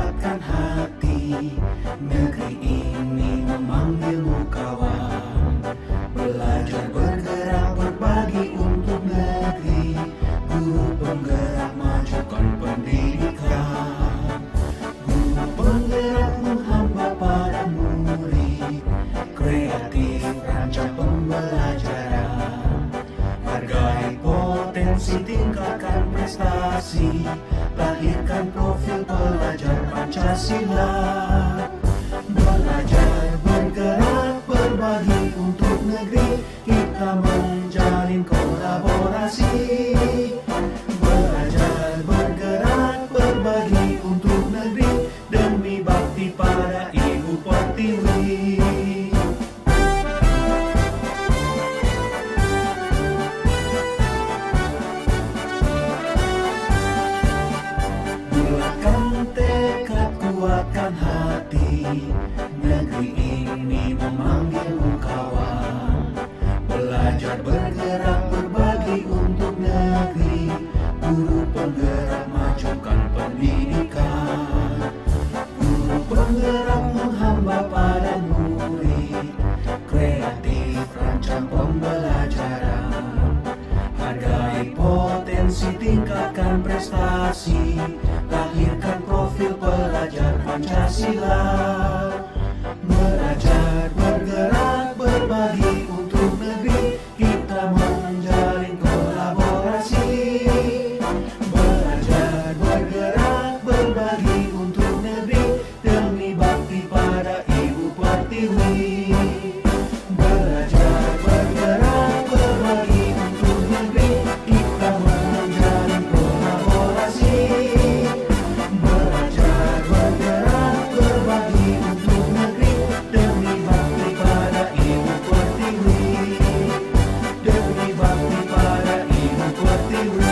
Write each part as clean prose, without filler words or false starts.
kuatkan hati. Negeri ini memanggilmu kawan. Belajar bergerak berbagi untuk negeri. Guru penggerak majukan pendidikan. Guru penggerak menghamba pada murid. Kreatif rancang pembelajaran. Hargai potensi, tingkatkan prestasi. Lahirkan profil pelajar Pancasila. Belajar bergerak berbagi untuk negeri. Kita menjalin kolaborasi. Belajar bergerak berbagi untuk negeri. Demi bakti pada Ibu Pertiwi. Bulatkan tekad, kuatkan hati. Negeri ini memanggilmu kawan. Belajar bergerak berbagi untuk negeri. Guru penggerak majukan pendidikan. Guru penggerak menghamba pada murid. Kreatif rancang pembelajaran. Hargai potensi, tingkatkan prestasi. Lahirkan profil pelajar Pancasila. Belajar bergerak berbagi untuk negeri. Kita menjalin kolaborasi. Belajar bergerak berbagi untuk negeri. Demi bakti pada Ibu Pertiwi. Belajar bergerak berbagi untuk negeri. Kita menjalin kolaborasi. Belajar bergerak berbagi untuk negeri. Demi bakti pada Ibu Pertiwi. Demi bakti pada Ibu Pertiwi.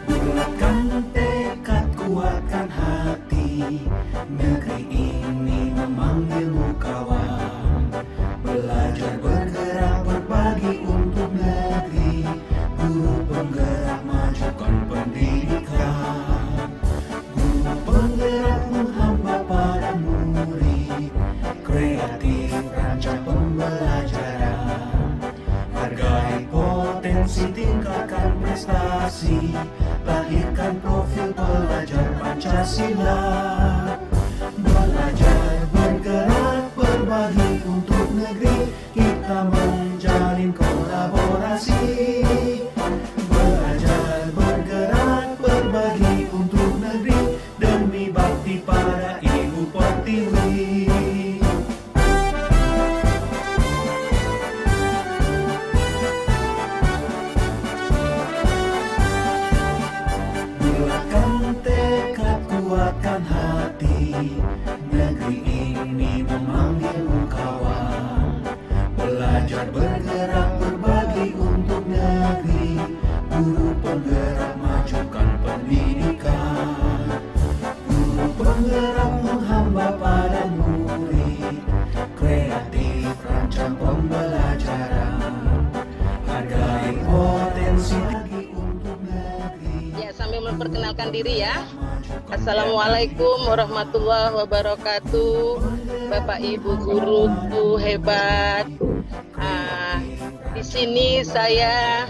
Bulatkan tekad, kuatkan hati. Negeri ini memanggilmu kawan. Belajar bergerak berbagi untuk negeri. Guru penggerak majukan pendidikan. Guru penggerak menghamba pada murid. Kreatif rancang pembelajaran. Hargai potensi, tingkatkan prestasi. Lahirkan profil pelajar Pancasila. Belajar bergerak berbagi untuk negeri. Kita menjalin kolaborasi. Belajar bergerak berbagi untuk negeri. Demi bakti pada Ibu Pertiwi. Bulatkan tekad, kuatkan hati. Negeri ini memanggilmu kawan. Belajar bergerak berbagi untuk negeri. Guru penggerak majukan pendidikan. Guru penggerak menghamba pada murid. Kreatif rancang pembelajaran. Hargai potensi lagi untuk negeri. Ya, sambil memperkenalkan diri ya. Assalamualaikum warahmatullahi wabarakatuh. Bapak Ibu guruku hebat. Di sini saya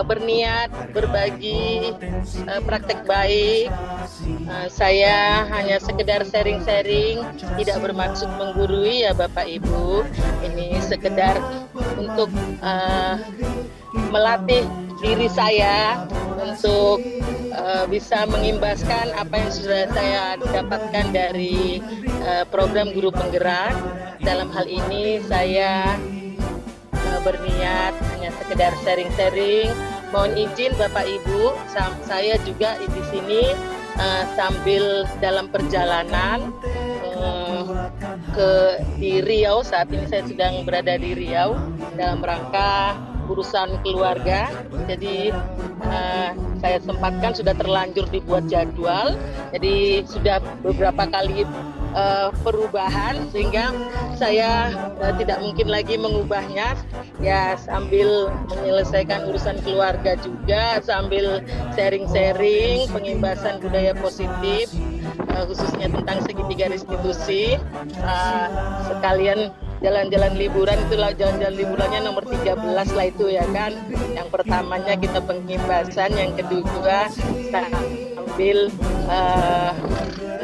berniat berbagi praktek baik. Saya hanya sekedar sharing-sharing, tidak bermaksud menggurui ya Bapak Ibu. Ini sekedar untuk melatih diri saya untuk bisa mengimbaskan apa yang sudah saya dapatkan dari program Guru Penggerak. Dalam hal ini saya berniat hanya sekedar sharing-sharing. Mohon izin Bapak Ibu, saya juga di sini sambil dalam perjalanan di Riau. Saat ini saya sedang berada di Riau dalam rangka urusan keluarga. Jadi saya sempatkan, sudah terlanjur dibuat jadwal. Jadi sudah beberapa kali perubahan sehingga saya tidak mungkin lagi mengubahnya, ya sambil menyelesaikan urusan keluarga juga, sambil sharing-sharing pengimbasan budaya positif, khususnya tentang segitiga restitusi, sekalian jalan-jalan liburan. Itulah jalan-jalan liburannya nomor 13 lah itu ya kan. Yang pertamanya kita pengimbasan, yang kedua sambil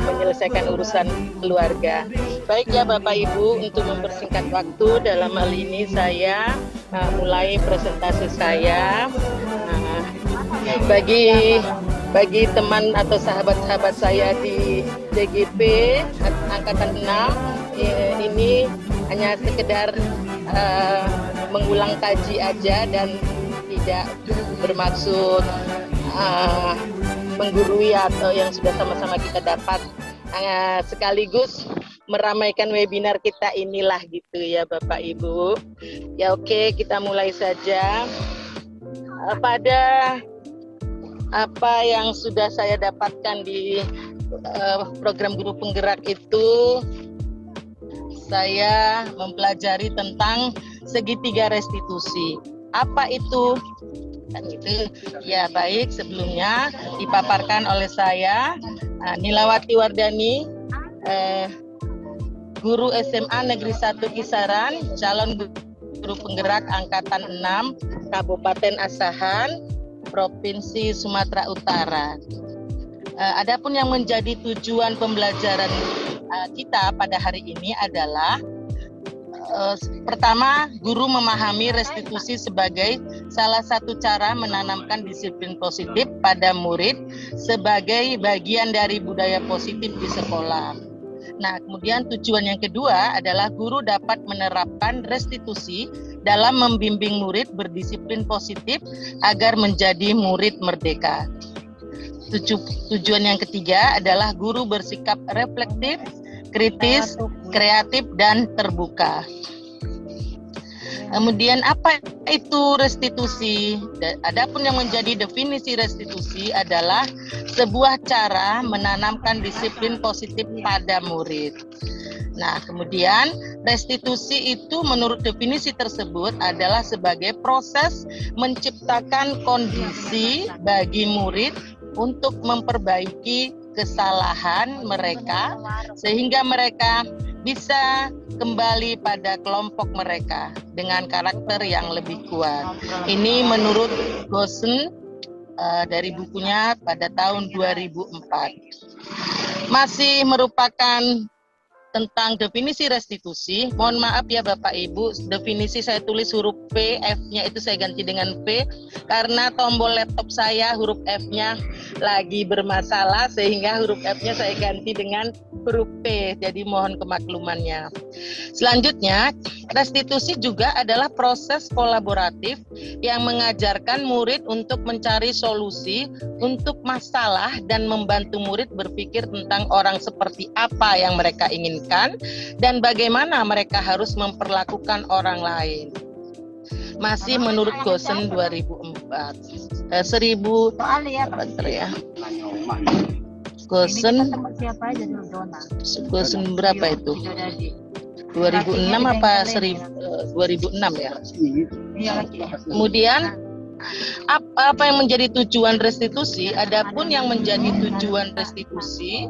menyelesaikan urusan keluarga. Baik ya Bapak Ibu, untuk mempersingkat waktu, dalam hal ini saya mulai presentasi saya. Bagi teman atau sahabat-sahabat saya di DGP Angkatan 6, ini hanya sekedar mengulang kaji aja dan tidak bermaksud menggurui atau yang sudah sama-sama kita dapat, sekaligus meramaikan webinar kita inilah gitu ya Bapak Ibu. Ya oke, kita mulai saja. Pada apa yang sudah saya dapatkan di program guru penggerak itu, saya mempelajari tentang segitiga restitusi. Apa itu? Dan itu ya baik, sebelumnya dipaparkan oleh saya Nilawati Wardani, guru SMA Negeri 1 Kisaran, calon guru penggerak Angkatan 6 Kabupaten Asahan, Provinsi Sumatera Utara. Adapun yang menjadi tujuan pembelajaran kita pada hari ini adalah pertama, guru memahami restitusi sebagai salah satu cara menanamkan disiplin positif pada murid sebagai bagian dari budaya positif di sekolah. Nah, kemudian tujuan yang kedua adalah guru dapat menerapkan restitusi dalam membimbing murid berdisiplin positif agar menjadi murid merdeka. Tujuan yang ketiga adalah guru bersikap reflektif, kritis, kreatif, dan terbuka. Kemudian apa itu restitusi? Adapun yang menjadi definisi restitusi adalah sebuah cara menanamkan disiplin positif pada murid. Nah, kemudian restitusi itu menurut definisi tersebut adalah sebagai proses menciptakan kondisi bagi murid untuk memperbaiki kesalahan mereka sehingga mereka bisa kembali pada kelompok mereka dengan karakter yang lebih kuat. Ini menurut Gosen dari bukunya pada tahun 2004. Masih merupakan tentang definisi restitusi. Mohon maaf ya Bapak Ibu, definisi saya tulis huruf P, F-nya itu saya ganti dengan P karena tombol laptop saya huruf F-nya lagi bermasalah sehingga huruf F-nya saya ganti dengan huruf P. Jadi mohon kemaklumannya. Selanjutnya, restitusi juga adalah proses kolaboratif yang mengajarkan murid untuk mencari solusi untuk masalah dan membantu murid berpikir tentang orang seperti apa yang mereka inginkan dan bagaimana mereka harus memperlakukan orang lain. Masih menurut Gosen 2004. Gosen berapa itu? 2006 apa 2006 ya? Kemudian apa yang menjadi tujuan restitusi? Adapun yang menjadi tujuan restitusi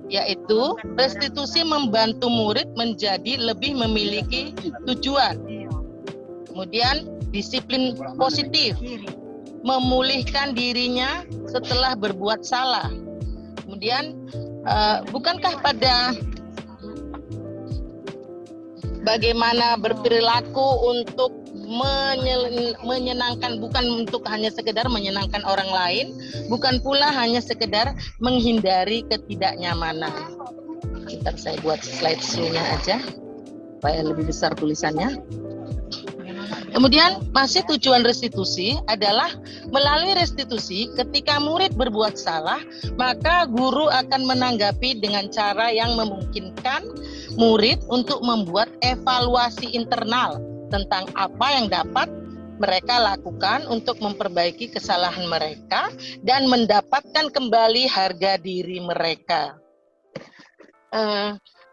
yaitu restitusi membantu murid menjadi lebih memiliki tujuan. Kemudian disiplin positif, memulihkan dirinya setelah berbuat salah. Kemudian bukankah pada bagaimana berperilaku untuk menyenangkan, bukan untuk hanya sekedar menyenangkan orang lain, bukan pula hanya sekedar menghindari ketidaknyamanan. Sebentar saya buat slide show-nya aja supaya lebih besar tulisannya. Kemudian masih tujuan restitusi adalah melalui restitusi ketika murid berbuat salah, maka guru akan menanggapi dengan cara yang memungkinkan murid untuk membuat evaluasi internal tentang apa yang dapat mereka lakukan untuk memperbaiki kesalahan mereka dan mendapatkan kembali harga diri mereka.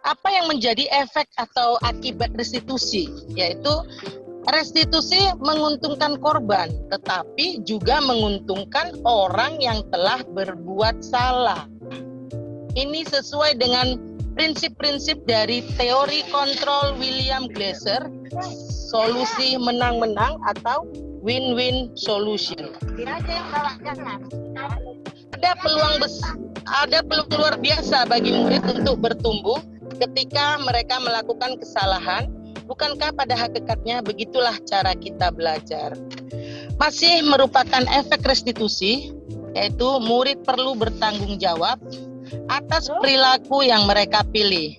Apa yang menjadi efek atau akibat restitusi? Yaitu restitusi menguntungkan korban, tetapi juga menguntungkan orang yang telah berbuat salah. Ini sesuai dengan prinsip-prinsip dari teori kontrol William Glasser, solusi menang-menang atau win-win solution. Ada peluang luar biasa bagi murid untuk bertumbuh ketika mereka melakukan kesalahan. Bukankah pada hakikatnya begitulah cara kita belajar? Masih merupakan efek restitusi, yaitu murid perlu bertanggung jawab atas perilaku yang mereka pilih.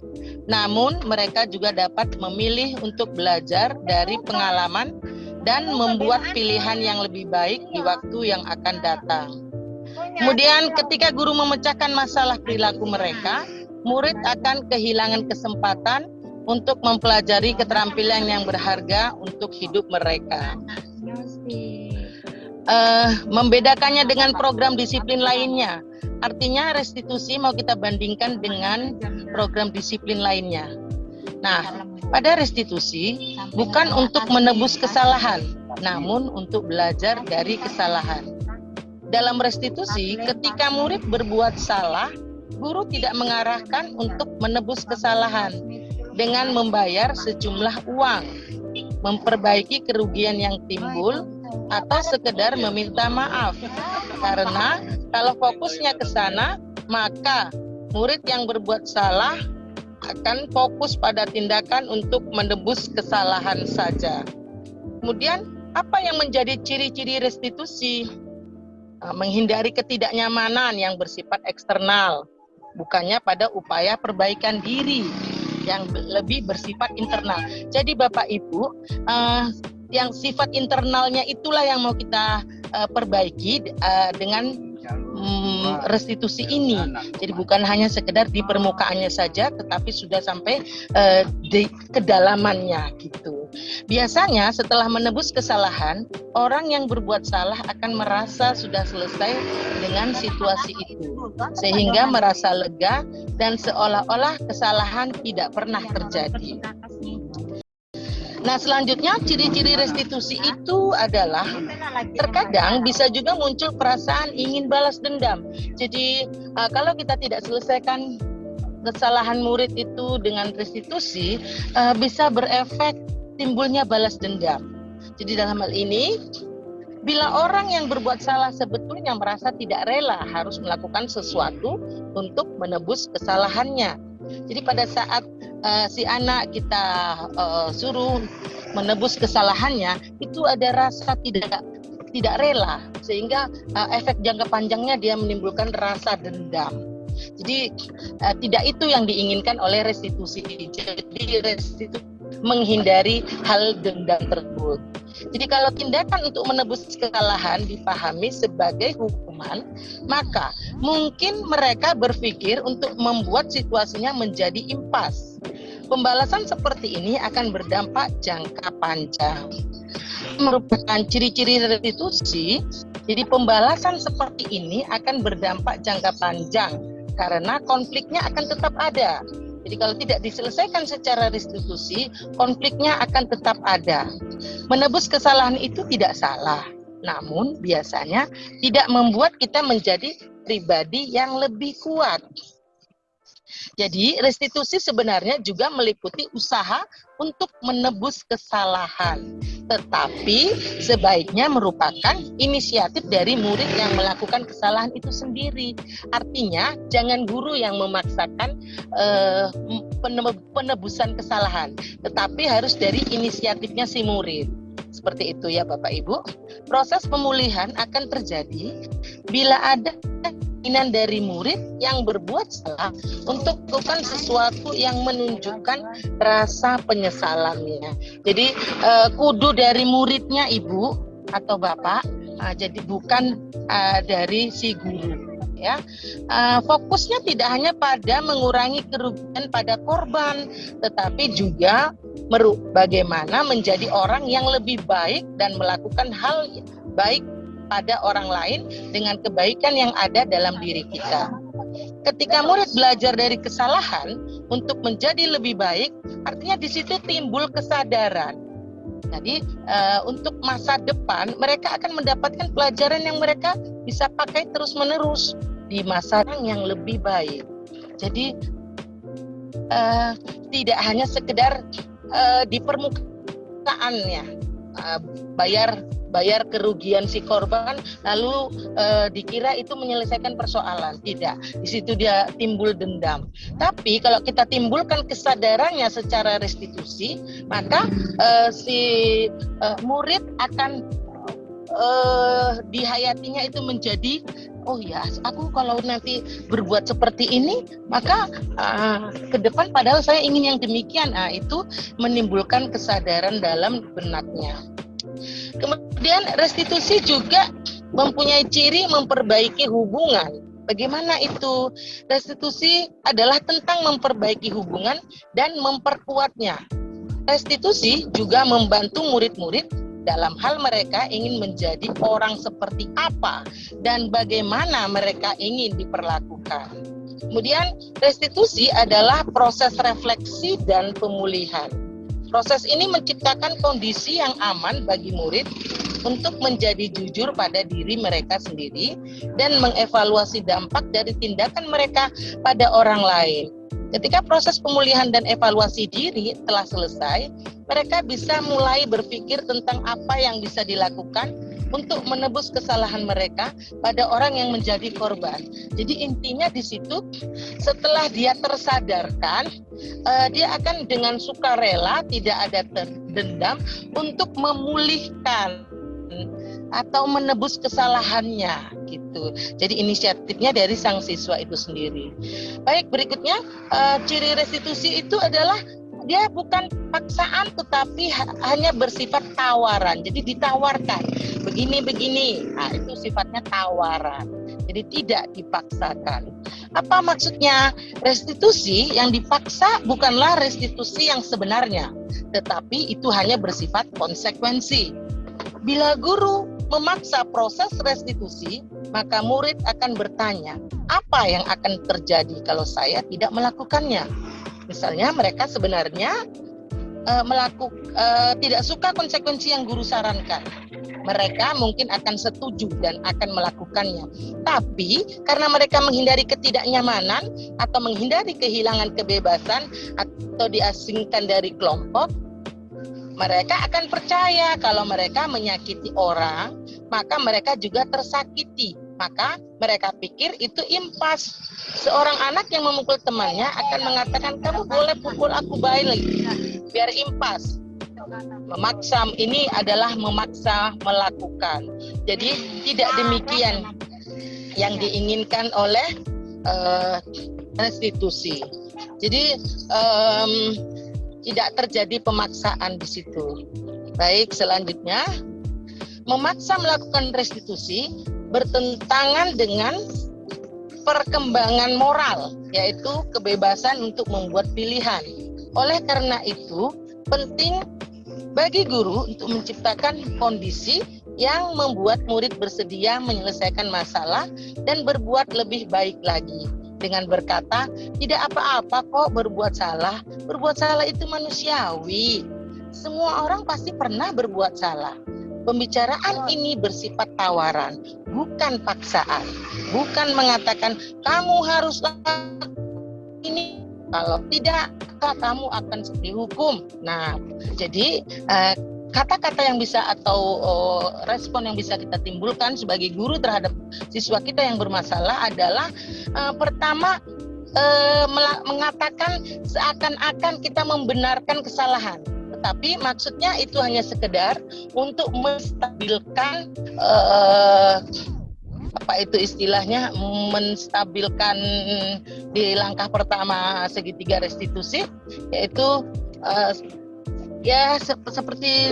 Namun mereka juga dapat memilih untuk belajar dari pengalaman dan membuat pilihan yang lebih baik di waktu yang akan datang. Kemudian ketika guru memecahkan masalah perilaku mereka, murid akan kehilangan kesempatan untuk mempelajari keterampilan yang berharga untuk hidup mereka. Membedakannya dengan program disiplin lainnya, artinya restitusi mau kita bandingkan dengan program disiplin lainnya. Nah, pada restitusi bukan untuk menebus kesalahan, namun untuk belajar dari kesalahan. Dalam restitusi, ketika murid berbuat salah, guru tidak mengarahkan untuk menebus kesalahan dengan membayar sejumlah uang, memperbaiki kerugian yang timbul, atau sekedar meminta maaf. Karena kalau fokusnya ke sana, maka murid yang berbuat salah akan fokus pada tindakan untuk menebus kesalahan saja. Kemudian, apa yang menjadi ciri-ciri restitusi? Menghindari ketidaknyamanan yang bersifat eksternal, bukannya pada upaya perbaikan diri yang lebih bersifat internal. Jadi Bapak Ibu, yang sifat internalnya itulah yang mau kita perbaiki dengan restitusi ini. Jadi bukan hanya sekedar di permukaannya saja, tetapi sudah sampai di kedalamannya gitu. Biasanya setelah menebus kesalahan, orang yang berbuat salah akan merasa sudah selesai dengan situasi itu, sehingga merasa lega dan seolah-olah kesalahan tidak pernah terjadi. Nah, selanjutnya ciri-ciri restitusi itu adalah terkadang bisa juga muncul perasaan ingin balas dendam. Jadi kalau kita tidak selesaikan kesalahan murid itu dengan restitusi, bisa berefek timbulnya balas dendam. Jadi dalam hal ini, bila orang yang berbuat salah sebetulnya merasa tidak rela harus melakukan sesuatu untuk menebus kesalahannya. Jadi pada saat si anak kita suruh menebus kesalahannya, itu ada rasa tidak rela, sehingga efek jangka panjangnya dia menimbulkan rasa dendam. Jadi tidak itu yang diinginkan oleh restitusi. Jadi restitusi menghindari hal dendam tersebut. Jadi kalau tindakan untuk menebus kesalahan dipahami sebagai hukuman, maka mungkin mereka berpikir untuk membuat situasinya menjadi impas. Pembalasan seperti ini akan berdampak jangka panjang. Merupakan ciri-ciri restitusi, jadi pembalasan seperti ini akan berdampak jangka panjang karena konfliknya akan tetap ada. Jadi kalau tidak diselesaikan secara restitusi, konfliknya akan tetap ada. Menebus kesalahan itu tidak salah, namun biasanya tidak membuat kita menjadi pribadi yang lebih kuat. Jadi restitusi sebenarnya juga meliputi usaha untuk menebus kesalahan, tetapi sebaiknya merupakan inisiatif dari murid yang melakukan kesalahan itu sendiri. Artinya jangan guru yang memaksakan penebusan kesalahan, tetapi harus dari inisiatifnya si murid. Seperti itu ya Bapak Ibu. Proses pemulihan akan terjadi bila ada keinginan dari murid yang berbuat salah untuk melakukan sesuatu yang menunjukkan rasa penyesalannya. Jadi kudu dari muridnya Ibu atau Bapak, jadi bukan dari si guru. ya. Fokusnya tidak hanya pada mengurangi kerugian pada korban, tetapi juga bagaimana menjadi orang yang lebih baik dan melakukan hal baik pada orang lain dengan kebaikan yang ada dalam diri kita. Ketika murid belajar dari kesalahan untuk menjadi lebih baik, artinya di situ timbul kesadaran. Jadi untuk masa depan mereka akan mendapatkan pelajaran yang mereka bisa pakai terus-menerus di masa yang lebih baik. Jadi tidak hanya sekedar di permukaannya bayar kerugian si korban lalu dikira itu menyelesaikan persoalan. Tidak, di situ dia timbul dendam. Tapi kalau kita timbulkan kesadarannya secara restitusi, maka si murid akan dihayatinya itu menjadi, oh ya, aku kalau nanti berbuat seperti ini, maka ke depan padahal saya ingin yang demikian. Itu menimbulkan kesadaran dalam benaknya. Kemudian restitusi juga mempunyai ciri memperbaiki hubungan. Bagaimana itu? Restitusi adalah tentang memperbaiki hubungan dan memperkuatnya. Restitusi juga membantu murid-murid dalam hal mereka ingin menjadi orang seperti apa dan bagaimana mereka ingin diperlakukan. Kemudian restitusi adalah proses refleksi dan pemulihan. Proses ini menciptakan kondisi yang aman bagi murid untuk menjadi jujur pada diri mereka sendiri dan mengevaluasi dampak dari tindakan mereka pada orang lain. Ketika proses pemulihan dan evaluasi diri telah selesai, mereka bisa mulai berpikir tentang apa yang bisa dilakukan untuk menebus kesalahan mereka pada orang yang menjadi korban. Jadi intinya di situ, setelah dia tersadarkan, dia akan dengan sukarela, tidak ada dendam, untuk memulihkan atau menebus kesalahannya gitu. Jadi inisiatifnya dari sang siswa itu sendiri. Baik, berikutnya ciri restitusi itu adalah dia bukan paksaan tetapi hanya bersifat tawaran. Jadi ditawarkan begini. Itu sifatnya tawaran. Jadi tidak dipaksakan. Apa maksudnya? Restitusi yang dipaksa bukanlah restitusi yang sebenarnya, tetapi itu hanya bersifat konsekuensi. Bila guru memaksa proses restitusi, maka murid akan bertanya, apa yang akan terjadi kalau saya tidak melakukannya? Misalnya mereka sebenarnya tidak suka konsekuensi yang guru sarankan. Mereka mungkin akan setuju dan akan melakukannya. Tapi karena mereka menghindari ketidaknyamanan atau menghindari kehilangan kebebasan atau diasingkan dari kelompok, mereka akan percaya kalau mereka menyakiti orang, maka mereka juga tersakiti. Maka mereka pikir itu impas. Seorang anak yang memukul temannya akan mengatakan, kamu boleh pukul aku balik lagi, biar impas. Memaksa ini adalah memaksa melakukan. Jadi tidak demikian yang diinginkan oleh restitusi. Jadi tidak terjadi pemaksaan di situ. Baik, selanjutnya memaksa melakukan restitusi bertentangan dengan perkembangan moral, yaitu kebebasan untuk membuat pilihan. Oleh karena itu, penting bagi guru untuk menciptakan kondisi yang membuat murid bersedia menyelesaikan masalah dan berbuat lebih baik lagi. Dengan berkata, tidak apa-apa kok berbuat salah. Berbuat salah itu manusiawi. Semua orang pasti pernah berbuat salah. Pembicaraan ini bersifat tawaran, bukan paksaan. Bukan mengatakan, kamu harus ini, kalau tidak, kamu akan dihukum. Nah, jadi kata-kata yang bisa atau respon yang bisa kita timbulkan sebagai guru terhadap siswa kita yang bermasalah adalah pertama, mengatakan seakan-akan kita membenarkan kesalahan. Tapi maksudnya itu hanya sekedar untuk menstabilkan apa itu istilahnya, menstabilkan di langkah pertama segitiga restitusi, yaitu ya seperti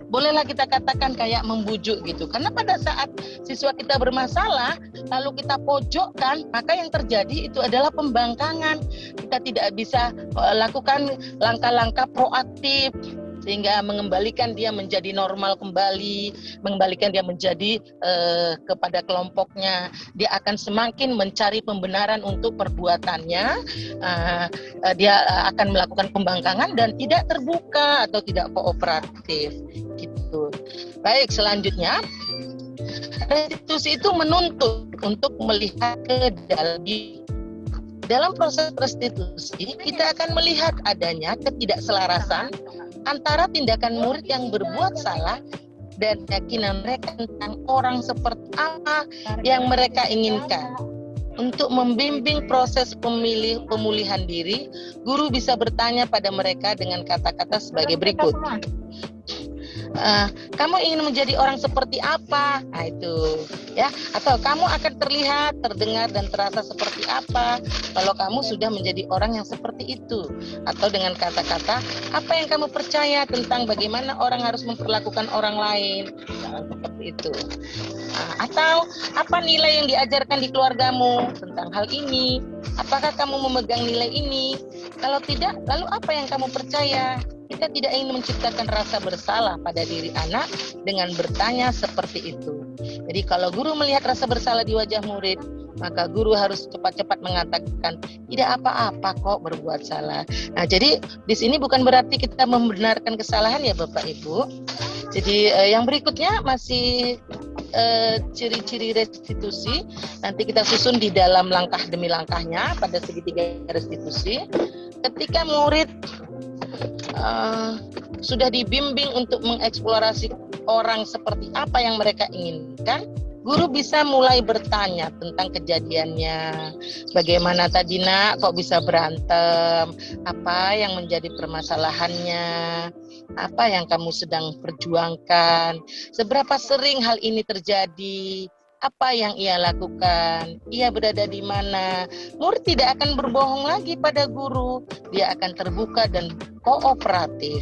bolehlah kita katakan kayak membujuk gitu. Karena pada saat siswa kita bermasalah lalu kita pojokkan, maka yang terjadi itu adalah pembangkangan. Kita tidak bisa lakukan langkah-langkah proaktif sehingga mengembalikan dia menjadi normal kembali, mengembalikan dia menjadi kepada kelompoknya. Dia akan semakin mencari pembenaran untuk perbuatannya, dia akan melakukan pembangkangan dan tidak terbuka atau tidak kooperatif gitu. Baik, selanjutnya restitusi itu menuntut untuk melihat ke dalam proses restitusi kita akan melihat adanya ketidakselarasan antara tindakan murid yang berbuat salah dan keyakinan mereka tentang orang seperti apa yang mereka inginkan. Untuk membimbing proses pemulihan diri, guru bisa bertanya pada mereka dengan kata-kata sebagai berikut. Kamu ingin menjadi orang seperti apa? Nah itu ya, atau kamu akan terlihat, terdengar dan terasa seperti apa kalau kamu sudah menjadi orang yang seperti itu. Atau dengan kata-kata apa yang kamu percaya tentang bagaimana orang harus memperlakukan orang lain, seperti itu. Atau apa nilai yang diajarkan di keluargamu tentang hal ini? Apakah kamu memegang nilai ini? Kalau tidak, lalu apa yang kamu percaya? Kita tidak ingin menciptakan rasa bersalah pada diri anak dengan bertanya seperti itu. Jadi kalau guru melihat rasa bersalah di wajah murid, maka guru harus cepat-cepat mengatakan tidak apa-apa kok berbuat salah. Nah, jadi di sini bukan berarti kita membenarkan kesalahan ya Bapak Ibu. Jadi yang berikutnya masih ciri-ciri restitusi. Nanti kita susun di dalam langkah demi langkahnya pada segitiga restitusi. Ketika murid sudah dibimbing untuk mengeksplorasi orang seperti apa yang mereka inginkan, guru bisa mulai bertanya tentang kejadiannya. Bagaimana tadi nak kok bisa berantem? Apa yang menjadi permasalahannya? Apa yang kamu sedang perjuangkan? Seberapa sering hal ini terjadi? Apa yang ia lakukan? Ia berada di mana? Murid tidak akan berbohong lagi pada guru. Dia akan terbuka dan kooperatif.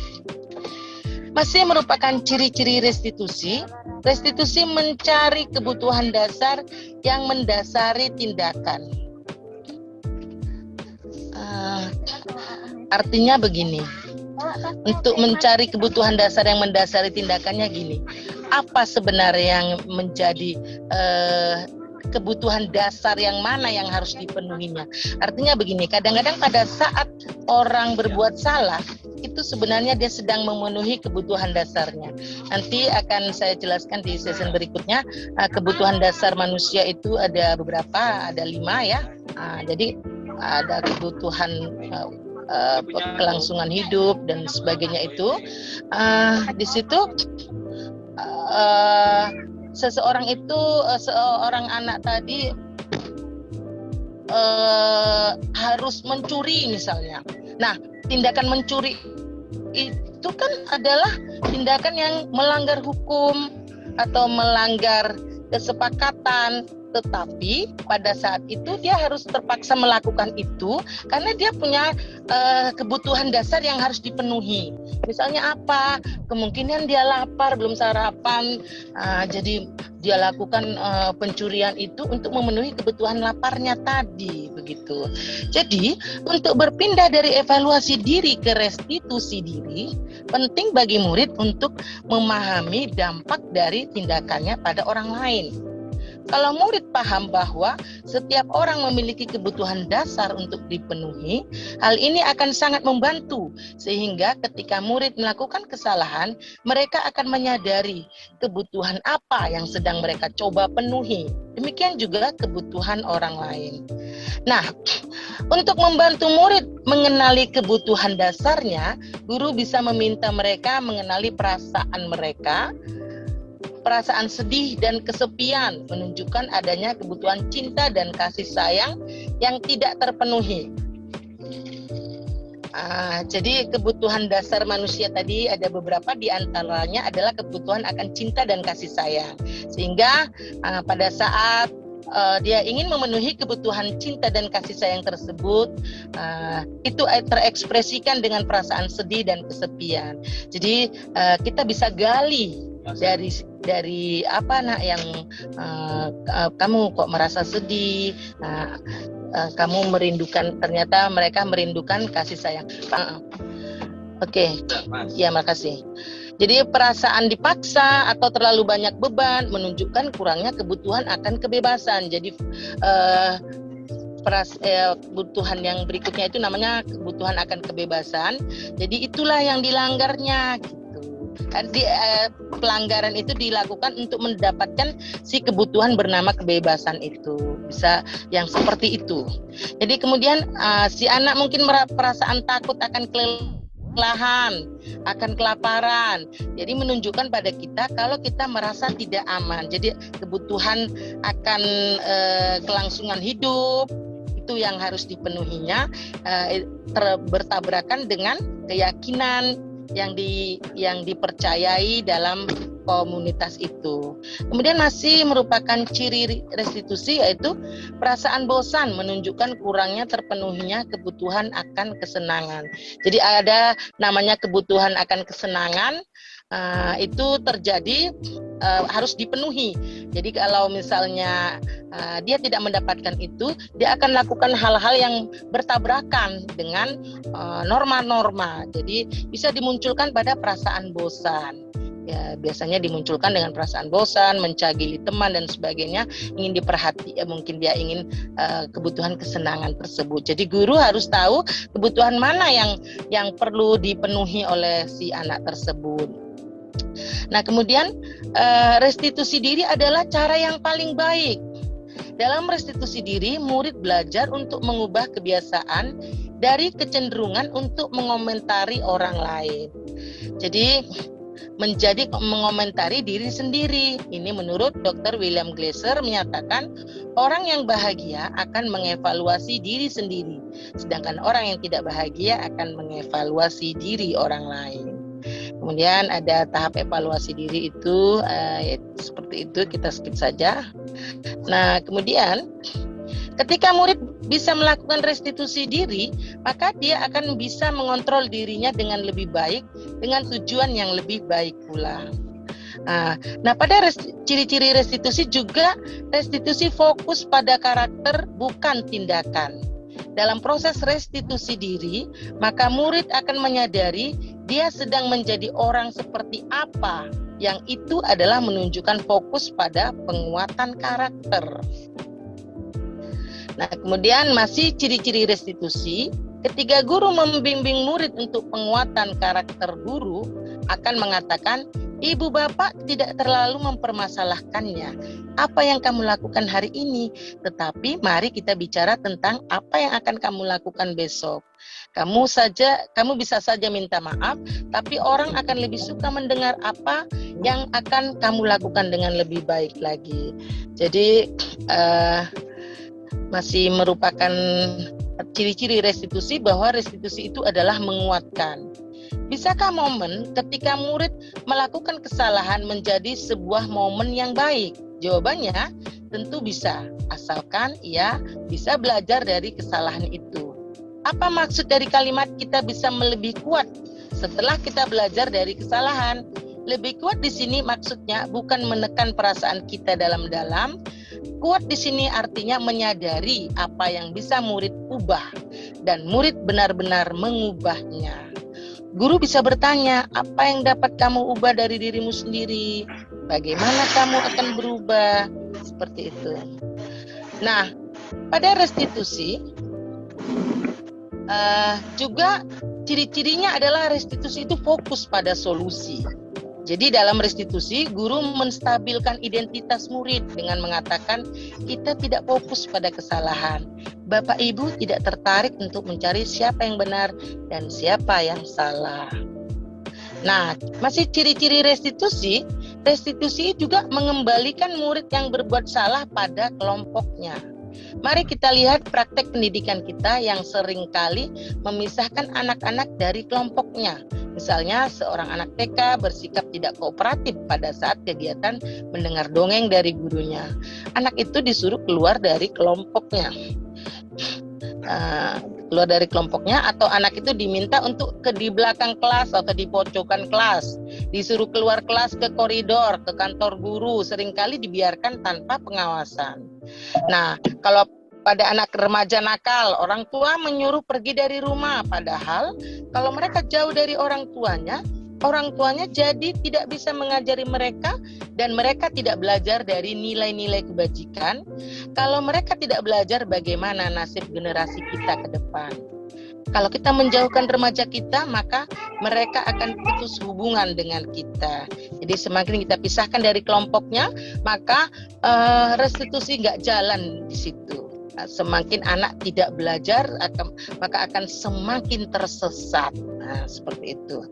Masih merupakan ciri-ciri restitusi. Restitusi mencari kebutuhan dasar yang mendasari tindakan. Artinya begini. Untuk mencari kebutuhan dasar yang mendasari tindakannya gini. Apa sebenarnya yang menjadi kebutuhan dasar yang mana yang harus dipenuhinya? Artinya begini, kadang-kadang pada saat orang berbuat salah, itu sebenarnya dia sedang memenuhi kebutuhan dasarnya. Nanti akan saya jelaskan di sesi berikutnya. Kebutuhan dasar manusia itu ada beberapa, ada 5 ya. Jadi ada kebutuhan kelangsungan hidup dan sebagainya itu. Di situ seorang anak tadi harus mencuri misalnya. Nah, tindakan mencuri itu kan adalah tindakan yang melanggar hukum atau melanggar kesepakatan, tetapi pada saat itu dia harus terpaksa melakukan itu karena dia punya kebutuhan dasar yang harus dipenuhi. Misalnya apa? Kemungkinan dia lapar, belum sarapan, jadi dia lakukan pencurian itu untuk memenuhi kebutuhan laparnya tadi, begitu. Jadi untuk berpindah dari evaluasi diri ke restitusi diri, penting bagi murid untuk memahami dampak dari tindakannya pada orang lain. Kalau murid paham bahwa setiap orang memiliki kebutuhan dasar untuk dipenuhi, hal ini akan sangat membantu sehingga ketika murid melakukan kesalahan, mereka akan menyadari kebutuhan apa yang sedang mereka coba penuhi. Demikian juga kebutuhan orang lain. Nah, untuk membantu murid mengenali kebutuhan dasarnya, guru bisa meminta mereka mengenali perasaan mereka. Perasaan sedih dan kesepian menunjukkan adanya kebutuhan cinta dan kasih sayang yang tidak terpenuhi. Jadi kebutuhan dasar manusia tadi ada beberapa, di antaranya adalah kebutuhan akan cinta dan kasih sayang. Sehingga pada saat dia ingin memenuhi kebutuhan cinta dan kasih sayang tersebut, itu terekspresikan dengan perasaan sedih dan kesepian. Jadi kita bisa gali dari apa nak yang kamu kok merasa sedih, kamu merindukan, ternyata mereka merindukan kasih sayang. Oke. Ya, makasih. Jadi perasaan dipaksa atau terlalu banyak beban menunjukkan kurangnya kebutuhan akan kebebasan. Jadi kebutuhan yang berikutnya itu namanya kebutuhan akan kebebasan. Jadi itulah yang dilanggarnya gitu. Pelanggaran itu dilakukan untuk mendapatkan si kebutuhan bernama kebebasan itu. Bisa yang seperti itu. Jadi kemudian si anak mungkin perasaan takut akan kelelahan, akan kelaparan. Jadi menunjukkan pada kita kalau kita merasa tidak aman. Jadi kebutuhan akan kelangsungan hidup itu yang harus dipenuhinya bertabrakan dengan keyakinan yang dipercayai dalam komunitas itu. Kemudian masih merupakan ciri restitusi, yaitu perasaan bosan menunjukkan kurangnya terpenuhinya kebutuhan akan kesenangan. Jadi ada namanya kebutuhan akan kesenangan, itu terjadi harus dipenuhi. Jadi kalau misalnya dia tidak mendapatkan itu, dia akan lakukan hal-hal yang bertabrakan dengan norma-norma. Jadi bisa dimunculkan pada perasaan bosan. Ya, biasanya dimunculkan dengan perasaan bosan, mencagili teman dan sebagainya, ingin mungkin dia ingin kebutuhan kesenangan tersebut. Jadi guru harus tahu kebutuhan mana yang perlu dipenuhi oleh si anak tersebut. Nah, kemudian restitusi diri adalah cara yang paling baik. Dalam restitusi diri, murid belajar untuk mengubah kebiasaan dari kecenderungan untuk mengomentari orang lain. Jadi menjadi mengomentari diri sendiri. Ini menurut Dr. William Glasser menyatakan orang yang bahagia akan mengevaluasi diri sendiri, sedangkan orang yang tidak bahagia akan mengevaluasi diri orang lain. Kemudian ada tahap evaluasi diri itu seperti itu, kita skip saja. Nah, kemudian ketika murid bisa melakukan restitusi diri, maka dia akan bisa mengontrol dirinya dengan lebih baik, dengan tujuan yang lebih baik pula. Nah, pada ciri-ciri restitusi juga, restitusi fokus pada karakter bukan tindakan. Dalam proses restitusi diri, maka murid akan menyadari dia sedang menjadi orang seperti apa, yang itu adalah menunjukkan fokus pada penguatan karakter. Nah, kemudian masih ciri-ciri restitusi, ketika guru membimbing murid untuk penguatan karakter guru, akan mengatakan, ibu bapak tidak terlalu mempermasalahkannya apa yang kamu lakukan hari ini, tetapi mari kita bicara tentang apa yang akan kamu lakukan besok. Kamu bisa saja minta maaf, tapi orang akan lebih suka mendengar apa yang akan kamu lakukan dengan lebih baik lagi. Jadi masih merupakan ciri-ciri restitusi, bahwa restitusi itu adalah menguatkan. Bisakah momen ketika murid melakukan kesalahan menjadi sebuah momen yang baik? Jawabannya tentu bisa, asalkan ia bisa belajar dari kesalahan itu. Apa maksud dari kalimat kita bisa lebih kuat setelah kita belajar dari kesalahan? Lebih kuat di sini maksudnya bukan menekan perasaan kita dalam-dalam. Kuat di sini artinya menyadari apa yang bisa murid ubah dan murid benar-benar mengubahnya. Guru bisa bertanya, apa yang dapat kamu ubah dari dirimu sendiri? Bagaimana kamu akan berubah? Seperti itu. Nah, pada restitusi juga ciri-cirinya adalah restitusi itu fokus pada solusi. Jadi dalam restitusi, guru menstabilkan identitas murid dengan mengatakan kita tidak fokus pada kesalahan. Bapak Ibu tidak tertarik untuk mencari siapa yang benar dan siapa yang salah. Nah, masih ciri-ciri restitusi. Restitusi juga mengembalikan murid yang berbuat salah pada kelompoknya. Mari kita lihat praktek pendidikan kita yang seringkali memisahkan anak-anak dari kelompoknya Misalnya seorang anak TK bersikap tidak kooperatif pada saat kegiatan mendengar dongeng dari gurunya. Anak itu disuruh keluar dari kelompoknya. Keluar dari kelompoknya, atau anak itu diminta untuk di belakang kelas atau di pojokan kelas, disuruh keluar kelas ke koridor, ke kantor guru, seringkali dibiarkan tanpa pengawasan. Nah, kalau pada anak remaja nakal, orang tua menyuruh pergi dari rumah, padahal kalau mereka jauh dari orang tuanya jadi tidak bisa mengajari mereka, dan mereka tidak belajar dari nilai-nilai kebajikan. Kalau mereka tidak belajar bagaimana nasib generasi kita ke depan. Kalau kita menjauhkan remaja kita, maka mereka akan putus hubungan dengan kita. Jadi semakin kita pisahkan dari kelompoknya, maka restitusi nggak jalan di situ. Semakin anak tidak belajar, maka akan semakin tersesat. Nah, seperti itu.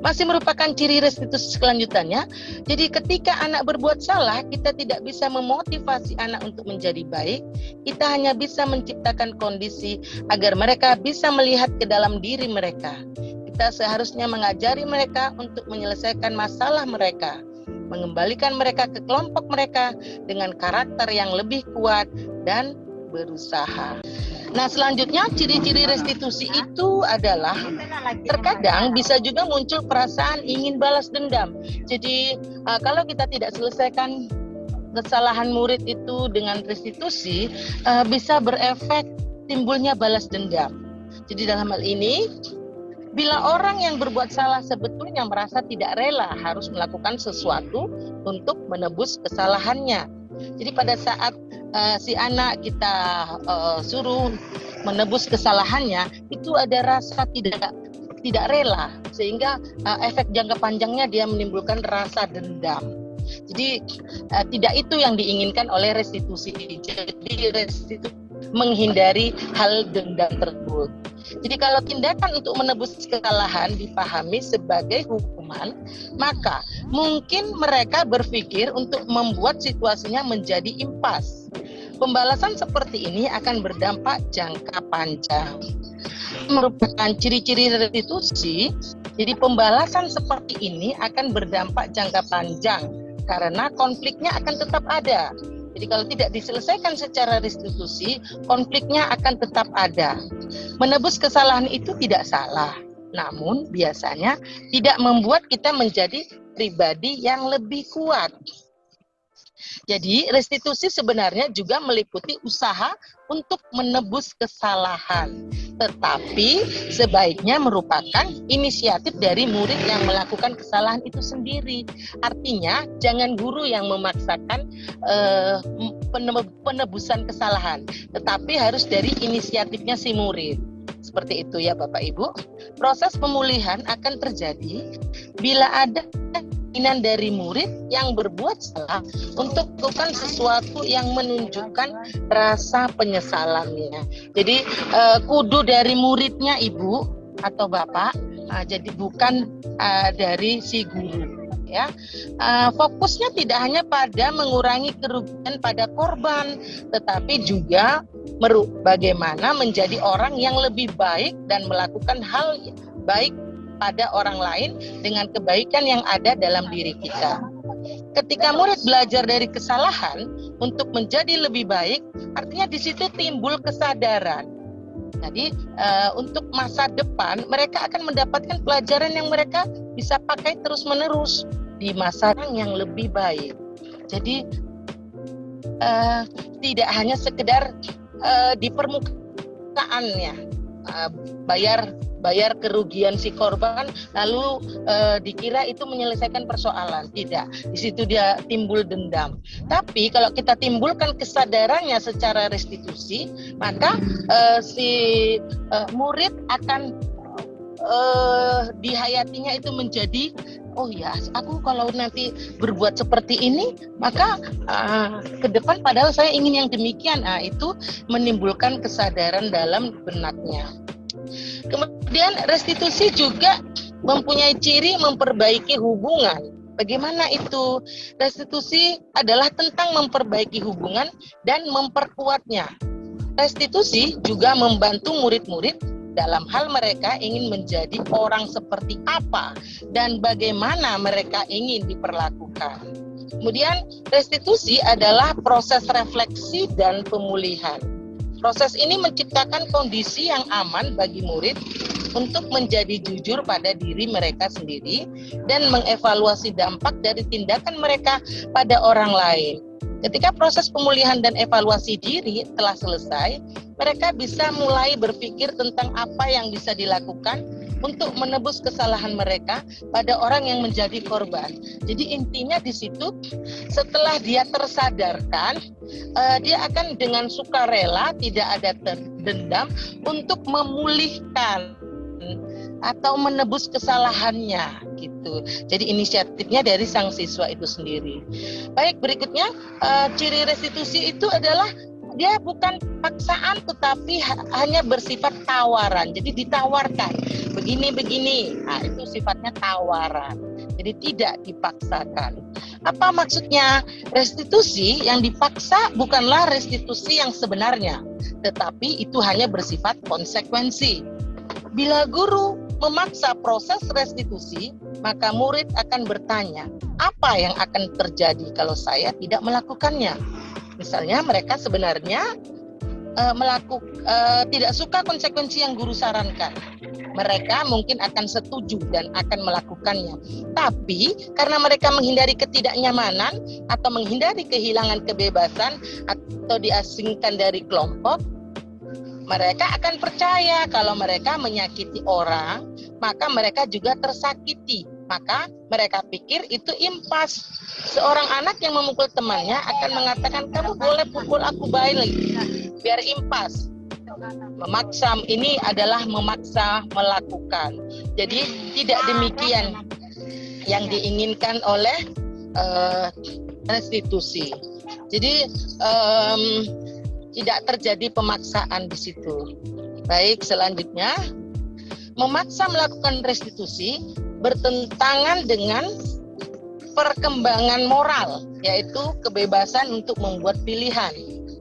Masih merupakan ciri restitusi selanjutannya. Jadi ketika anak berbuat salah, kita tidak bisa memotivasi anak untuk menjadi baik. Kita hanya bisa menciptakan kondisi agar mereka bisa melihat ke dalam diri mereka. Kita seharusnya mengajari mereka untuk menyelesaikan masalah mereka, mengembalikan mereka ke kelompok mereka dengan karakter yang lebih kuat dan berusaha. Nah, selanjutnya ciri-ciri restitusi itu adalah terkadang bisa juga muncul perasaan ingin balas dendam. Jadi kalau kita tidak selesaikan kesalahan murid itu dengan restitusi, bisa berefek timbulnya balas dendam. Jadi dalam hal ini, bila orang yang berbuat salah sebetulnya merasa tidak rela harus melakukan sesuatu untuk menebus kesalahannya. Jadi pada saat si anak kita suruh menebus kesalahannya, itu ada rasa tidak rela, sehingga efek jangka panjangnya dia menimbulkan rasa dendam. Jadi tidak itu yang diinginkan oleh restitusi. Jadi restitusi menghindari hal dendam tersebut. Jadi kalau tindakan untuk menebus kesalahan dipahami sebagai hukuman, maka mungkin mereka berpikir untuk membuat situasinya menjadi impas. Pembalasan seperti ini akan berdampak jangka panjang. Merupakan ciri-ciri restitusi, jadi pembalasan seperti ini akan berdampak jangka panjang karena konfliknya akan tetap ada. Jadi kalau tidak diselesaikan secara restitusi, konfliknya akan tetap ada. Menebus kesalahan itu tidak salah, namun biasanya tidak membuat kita menjadi pribadi yang lebih kuat. Jadi restitusi sebenarnya juga meliputi usaha untuk menebus kesalahan, tetapi sebaiknya merupakan inisiatif dari murid yang melakukan kesalahan itu sendiri. Artinya jangan guru yang memaksakan penebusan kesalahan, tetapi harus dari inisiatifnya si murid. Seperti itu ya Bapak Ibu. Proses pemulihan akan terjadi bila ada keinginan dari murid yang berbuat salah untuk melakukan sesuatu yang menunjukkan rasa penyesalannya. Jadi kudu dari muridnya Ibu atau Bapak, jadi bukan dari si guru. Ya, fokusnya tidak hanya pada mengurangi kerugian pada korban, tetapi juga bagaimana menjadi orang yang lebih baik dan melakukan hal baik pada orang lain dengan kebaikan yang ada dalam diri kita. Ketika murid belajar dari kesalahan untuk menjadi lebih baik, artinya di situ timbul kesadaran. Jadi untuk masa depan mereka akan mendapatkan pelajaran yang mereka bisa pakai terus-menerus di masa yang lebih baik. Jadi tidak hanya sekedar di permukaannya bayar kerugian si korban lalu dikira itu menyelesaikan persoalan. Tidak, di situ dia timbul dendam. Tapi kalau kita timbulkan kesadarannya secara restitusi, maka si murid akan dihayatinya itu menjadi, oh ya, aku kalau nanti berbuat seperti ini, maka ke depan padahal saya ingin yang demikian. Itu menimbulkan kesadaran dalam benaknya. Kemudian restitusi juga mempunyai ciri memperbaiki hubungan. Bagaimana itu? Restitusi adalah tentang memperbaiki hubungan dan memperkuatnya. Restitusi juga membantu murid-murid dalam hal mereka ingin menjadi orang seperti apa dan bagaimana mereka ingin diperlakukan. Kemudian restitusi adalah proses refleksi dan pemulihan. Proses ini menciptakan kondisi yang aman bagi murid untuk menjadi jujur pada diri mereka sendiri dan mengevaluasi dampak dari tindakan mereka pada orang lain. Ketika proses pemulihan dan evaluasi diri telah selesai, mereka bisa mulai berpikir tentang apa yang bisa dilakukan untuk menebus kesalahan mereka pada orang yang menjadi korban. Jadi intinya di situ, setelah dia tersadarkan, dia akan dengan sukarela, tidak ada dendam, untuk memulihkan atau menebus kesalahannya gitu. Jadi inisiatifnya dari sang siswa itu sendiri. Baik, berikutnya ciri restitusi itu adalah dia bukan paksaan tetapi hanya bersifat tawaran. Jadi ditawarkan begini. Nah, itu sifatnya tawaran. Jadi tidak dipaksakan. Apa maksudnya? Restitusi yang dipaksa bukanlah restitusi yang sebenarnya, tetapi itu hanya bersifat konsekuensi. Bila guru memaksa proses restitusi, maka murid akan bertanya, apa yang akan terjadi kalau saya tidak melakukannya? Misalnya mereka sebenarnya tidak suka konsekuensi yang guru sarankan. Mereka mungkin akan setuju dan akan melakukannya. Tapi karena mereka menghindari ketidaknyamanan atau menghindari kehilangan kebebasan atau diasingkan dari kelompok, mereka akan percaya kalau mereka menyakiti orang, maka mereka juga tersakiti. Maka mereka pikir itu impas. Seorang anak yang memukul temannya akan mengatakan, kamu boleh pukul aku balik, biar impas. Memaksa ini adalah memaksa melakukan. Jadi tidak demikian yang diinginkan oleh restitusi. Jadi tidak terjadi pemaksaan di situ. Baik, selanjutnya memaksa melakukan restitusi bertentangan dengan perkembangan moral, yaitu kebebasan untuk membuat pilihan.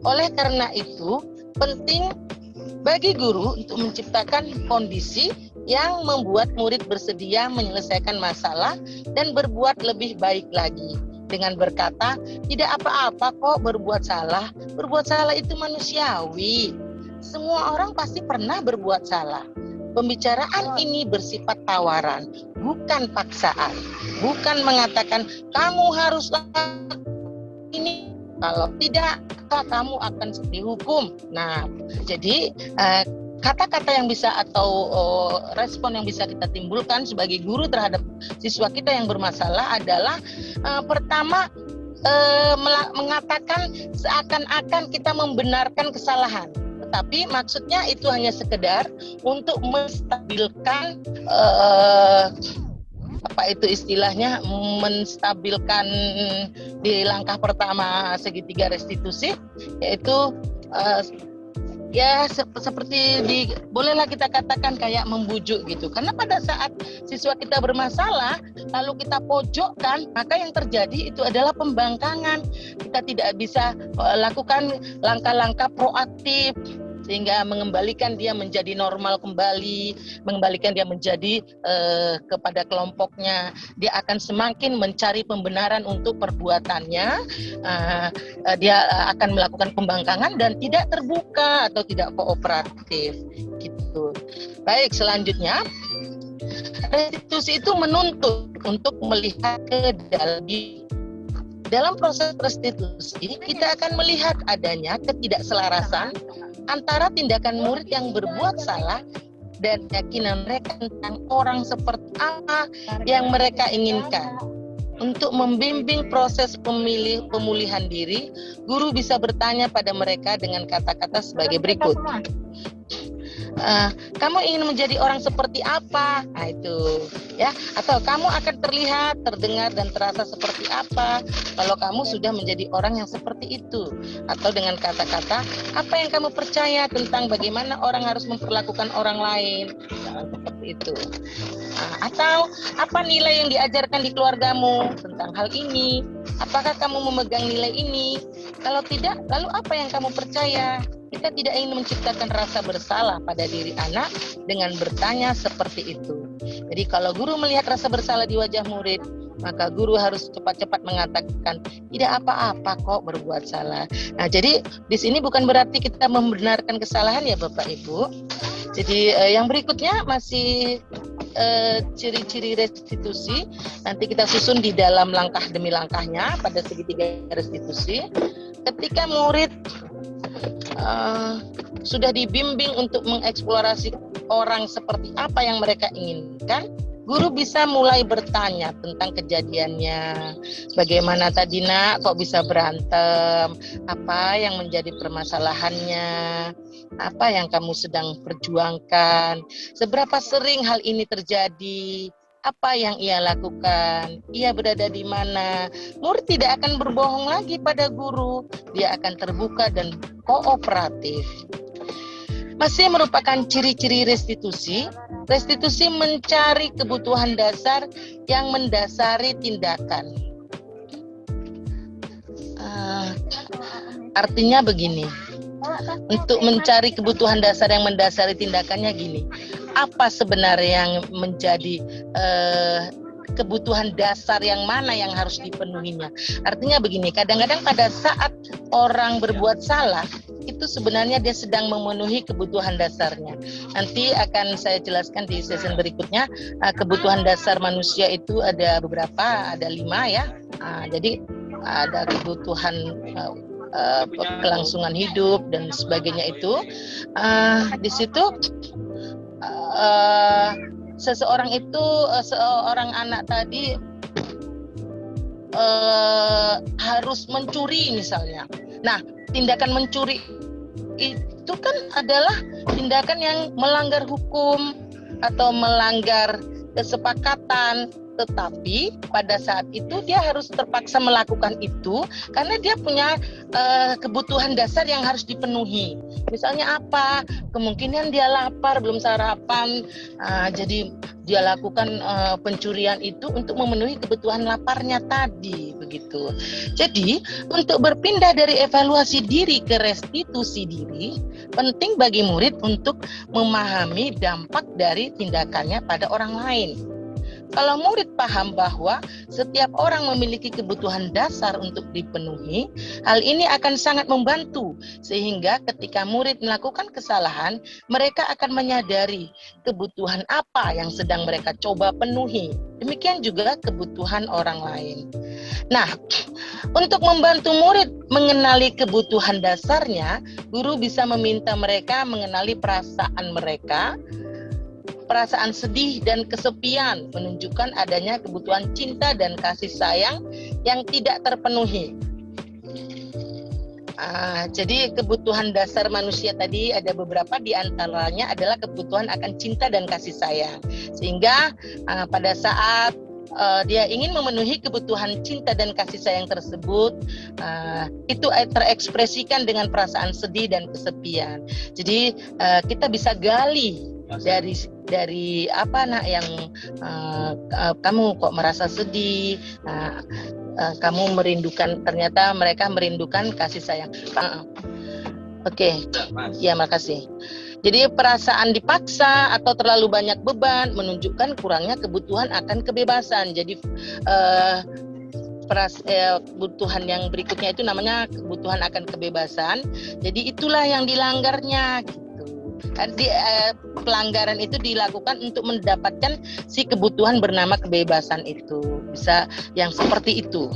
Oleh karena itu, penting bagi guru untuk menciptakan kondisi yang membuat murid bersedia menyelesaikan masalah dan berbuat lebih baik lagi. Dengan berkata, tidak apa-apa kok berbuat salah. Berbuat salah itu manusiawi. Semua orang pasti pernah berbuat salah. Pembicaraan ini bersifat tawaran, bukan paksaan. Bukan mengatakan, kamu harus lakukan ini. Kalau tidak, kamu akan dihukum. Nah, jadi kata-kata yang bisa atau respon yang bisa kita timbulkan sebagai guru terhadap siswa kita yang bermasalah adalah pertama mengatakan seakan-akan kita membenarkan kesalahan, tetapi maksudnya itu hanya sekedar untuk menstabilkan apa itu istilahnya, menstabilkan di langkah pertama segitiga restitusi, yaitu seperti bolehlah kita katakan kayak membujuk gitu. Karena pada saat siswa kita bermasalah lalu kita pojokkan, maka yang terjadi itu adalah pembangkangan. Kita tidak bisa lakukan langkah-langkah proaktif sehingga mengembalikan dia menjadi normal kembali, mengembalikan dia menjadi kepada kelompoknya. Dia akan semakin mencari pembenaran untuk perbuatannya. Dia akan melakukan pembangkangan dan tidak terbuka atau tidak kooperatif gitu. Baik, selanjutnya restitusi itu menuntut untuk melihat ke dalam proses restitusi. Kita akan melihat adanya ketidakselarasan antara tindakan murid yang berbuat salah dan keyakinan mereka tentang orang seperti apa yang mereka inginkan. Untuk membimbing proses pemulihan diri, guru bisa bertanya pada mereka dengan kata-kata sebagai berikut. Kamu ingin menjadi orang seperti apa? Nah itu ya, atau kamu akan terlihat, terdengar dan terasa seperti apa kalau kamu sudah menjadi orang yang seperti itu? Atau dengan kata-kata, apa yang kamu percaya tentang bagaimana orang harus memperlakukan orang lain? Jangan seperti itu. Atau apa nilai yang diajarkan di keluargamu tentang hal ini? Apakah kamu memegang nilai ini? Kalau tidak, lalu apa yang kamu percaya? Kita tidak ingin menciptakan rasa bersalah pada diri anak dengan bertanya seperti itu. Jadi kalau guru melihat rasa bersalah di wajah murid, maka guru harus cepat-cepat mengatakan, tidak apa-apa kok berbuat salah. Nah, jadi di sini bukan berarti kita membenarkan kesalahan ya Bapak Ibu. Jadi yang berikutnya masih ciri-ciri restitusi. Nanti kita susun di dalam langkah demi langkahnya pada segitiga restitusi. Ketika murid sudah dibimbing untuk mengeksplorasi orang seperti apa yang mereka inginkan, guru bisa mulai bertanya tentang kejadiannya. Bagaimana tadi nak kok bisa berantem? Apa yang menjadi permasalahannya? Apa yang kamu sedang perjuangkan? Seberapa sering hal ini terjadi? Apa yang ia lakukan? Ia berada di mana? Murid tidak akan berbohong lagi pada guru. Dia akan terbuka dan kooperatif. Masih merupakan ciri-ciri restitusi. Restitusi mencari kebutuhan dasar yang mendasari tindakan. Artinya begini, untuk mencari kebutuhan dasar yang mendasari tindakannya gini, apa sebenarnya yang menjadi kebutuhan dasar yang mana yang harus dipenuhinya. Artinya begini, kadang-kadang pada saat orang berbuat salah, itu sebenarnya dia sedang memenuhi kebutuhan dasarnya. Nanti akan saya jelaskan di sesi berikutnya. Kebutuhan dasar manusia itu ada beberapa, ada 5 ya. Jadi ada kebutuhan kelangsungan hidup dan sebagainya itu. Di situ seseorang itu, seorang anak tadi harus mencuri misalnya. Nah, tindakan mencuri itu kan adalah tindakan yang melanggar hukum atau melanggar kesepakatan, tetapi pada saat itu dia harus terpaksa melakukan itu karena dia punya kebutuhan dasar yang harus dipenuhi. Misalnya apa? Kemungkinan dia lapar, belum sarapan, jadi dia lakukan pencurian itu untuk memenuhi kebutuhan laparnya tadi, begitu. Jadi untuk berpindah dari evaluasi diri ke restitusi diri, penting bagi murid untuk memahami dampak dari tindakannya pada orang lain. Kalau murid paham bahwa setiap orang memiliki kebutuhan dasar untuk dipenuhi, hal ini akan sangat membantu sehingga ketika murid melakukan kesalahan, mereka akan menyadari kebutuhan apa yang sedang mereka coba penuhi. Demikian juga kebutuhan orang lain. Nah, untuk membantu murid mengenali kebutuhan dasarnya, guru bisa meminta mereka mengenali perasaan mereka. Perasaan sedih dan kesepian menunjukkan adanya kebutuhan cinta dan kasih sayang yang tidak terpenuhi. Jadi kebutuhan dasar manusia tadi ada beberapa, di antaranya adalah kebutuhan akan cinta dan kasih sayang. Sehingga pada saat dia ingin memenuhi kebutuhan cinta dan kasih sayang tersebut, itu terekspresikan dengan perasaan sedih dan kesepian. Jadi kita bisa gali dari apa nak yang kamu kok merasa sedih, kamu merindukan, ternyata mereka merindukan kasih sayang. Oke. Ya, makasih. Jadi perasaan dipaksa atau terlalu banyak beban menunjukkan kurangnya kebutuhan akan kebebasan. Jadi kebutuhan yang berikutnya itu namanya kebutuhan akan kebebasan. Jadi itulah yang dilanggarnya. Pelanggaran itu dilakukan untuk mendapatkan si kebutuhan bernama kebebasan itu, bisa yang seperti itu.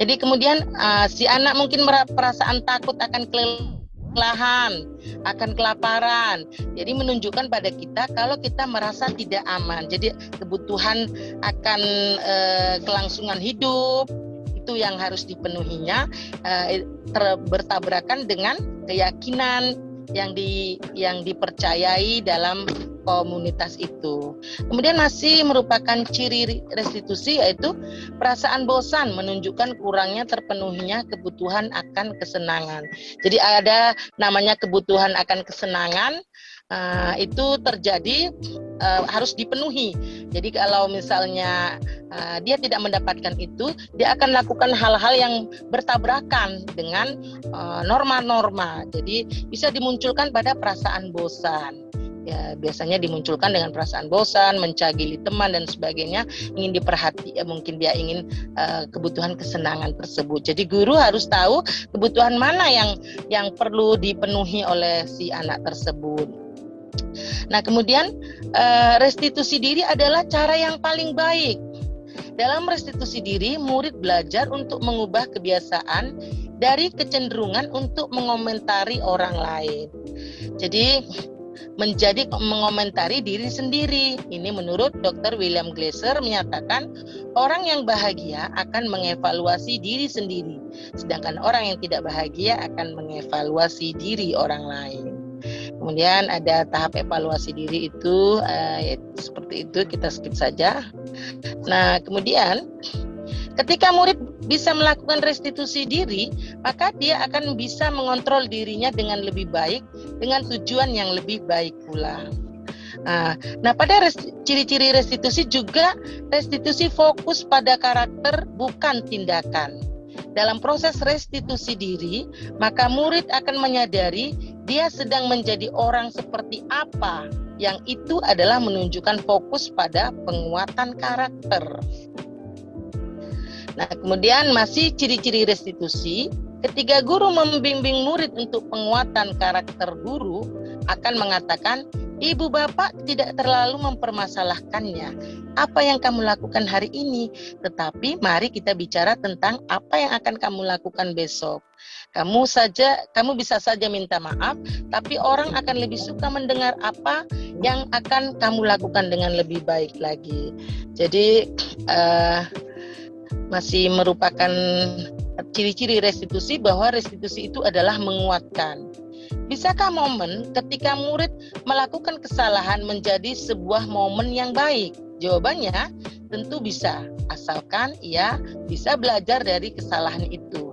Jadi kemudian si anak mungkin perasaan takut akan kelelahan, akan kelaparan. Jadi menunjukkan pada kita kalau kita merasa tidak aman. Jadi kebutuhan akan kelangsungan hidup itu yang harus dipenuhinya, bertabrakan dengan keyakinan yang dipercayai dalam komunitas itu. Kemudian masih merupakan ciri restitusi, yaitu perasaan bosan menunjukkan kurangnya terpenuhinya kebutuhan akan kesenangan. Jadi ada namanya kebutuhan akan kesenangan, itu terjadi harus dipenuhi. Jadi kalau misalnya dia tidak mendapatkan itu, dia akan lakukan hal-hal yang bertabrakan dengan norma-norma. Jadi bisa dimunculkan pada perasaan bosan. Ya, biasanya dimunculkan dengan perasaan bosan, mencagili teman dan sebagainya, ingin diperhati, mungkin dia ingin kebutuhan kesenangan tersebut. Jadi guru harus tahu kebutuhan mana yang perlu dipenuhi oleh si anak tersebut. Nah, kemudian restitusi diri adalah cara yang paling baik. Dalam restitusi diri, murid belajar untuk mengubah kebiasaan dari kecenderungan untuk mengomentari orang lain. Jadi menjadi mengomentari diri sendiri. Ini menurut Dr. William Glasser menyatakan orang yang bahagia akan mengevaluasi diri sendiri, sedangkan orang yang tidak bahagia akan mengevaluasi diri orang lain. Kemudian ada tahap evaluasi diri itu seperti itu, kita skip saja. Nah, kemudian ketika murid bisa melakukan restitusi diri, maka dia akan bisa mengontrol dirinya dengan lebih baik, dengan tujuan yang lebih baik pula. Nah, pada ciri-ciri restitusi juga, restitusi fokus pada karakter bukan tindakan. Dalam proses restitusi diri, maka murid akan menyadari dia sedang menjadi orang seperti apa, yang itu adalah menunjukkan fokus pada penguatan karakter. Nah, kemudian masih ciri-ciri restitusi, ketika guru membimbing murid untuk penguatan karakter guru, akan mengatakan, ibu bapak tidak terlalu mempermasalahkannya, apa yang kamu lakukan hari ini, tetapi mari kita bicara tentang apa yang akan kamu lakukan besok. Kamu bisa saja minta maaf, tapi orang akan lebih suka mendengar apa yang akan kamu lakukan dengan lebih baik lagi. Jadi, masih merupakan ciri-ciri restitusi bahwa restitusi itu adalah menguatkan. Bisakah momen ketika murid melakukan kesalahan menjadi sebuah momen yang baik? Jawabannya tentu bisa, asalkan ia bisa belajar dari kesalahan itu.